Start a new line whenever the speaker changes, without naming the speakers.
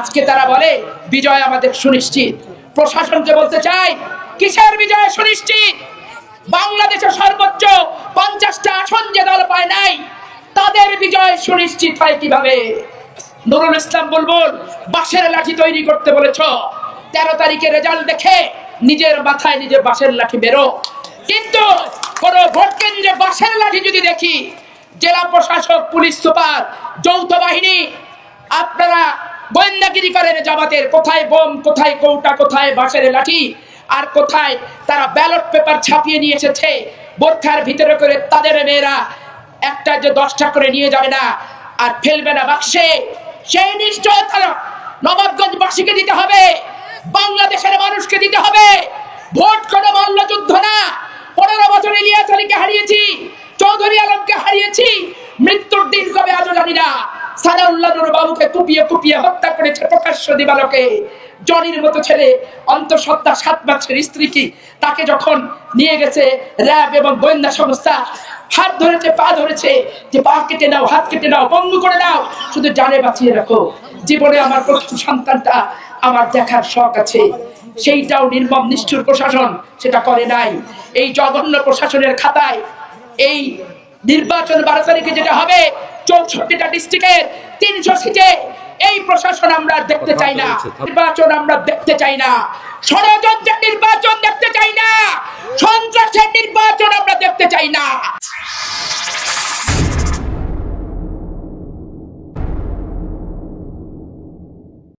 আজকে তারা বলে বিজয় আমাদের সুনিশ্চিত। প্রশাসনকে বলতে চাই, কিসের বিজয় সুনিশ্চিত? বাংলাদেশের সর্বোচ্চ 50টা আসন যে দল পায় নাই, তাদের বিজয় সুনিশ্চিত হয় কিভাবে? নুরুল ইসলাম বুলবুল বাঁশের লাঠি তৈরি করতে বলেছ, 13 তারিখে রেজাল্ট দেখে নিজের মাথায় নিজে বাঁশের লাঠি বেরো। কিন্তু কোন ভোট কেন্দ্রে বাঁশের লাঠি যদি দেখি, জেলা প্রশাসক, পুলিশ সুপার, যৌথ বাহিনী, আপনারা গোয়েন্দাগিরি করেন জামাতের, কোথায় বোম, কোথায় কৌটা, কোথায় বাঁশের লাঠি, আর কোথায় তারা ব্যালট পেপার ছাপিয়ে নিয়ে এসেছে বোরখার ভিতরে করে। তাদের মেয়েরা একটা যে 10টা করে নিয়ে যাবে না আর ফেলবে না বাক্সে, সেই নিশ্চয়তা নবাবগঞ্জবাসীকে দিতে হবে, বাংলাদেশের মানুষকে দিতে হবে। ভোট কোনো মল্লযুদ্ধ না। 15 বছর ইলিয়াস আলীকে হারিয়েছি, চৌধুরী আলমকে হারিয়েছি, মৃত্যুর দিন কবে আজও জানি না। সানাউল্লাহ নূর বাবুকে কুপিয়ে কুপিয়ে হত্যা করেছে প্রকাশ্য দিবালোকে। জনির মতো ছেলে, অন্তঃসত্ত্বা 7 মাসের স্ত্রী কি, তাকে যখন নিয়ে গেছে র্যাব এবং গোয়েন্দা সংস্থা, হাত ধরেছে, পা ধরেছে, যে পা কেটে নাও, হাত কেটে নাও, পঙ্গু করে নাও, শুধু জানে বাঁচিয়ে রাখো। জীবনে আমার প্রথম সন্তানটা আমার দেখার শখ আছে, সেইটাও নির্মম নিষ্ঠুর প্রশাসন সেটা করে নাই। এই জঘন্য প্রশাসনের খাতায় এই নির্বাচন 12 তারিখে যেটা হবে, 64টা ডিস্ট্রিক্টের 300 সিটে, এই প্রশাসন আমরা দেখতে চাই না। নির্বাচন আমরা দেখতে চাই না, ষড়যন্ত্রের নির্বাচন দেখতে চাই না, সন্ত্রাসের নির্বাচন আমরা দেখতে চাই না।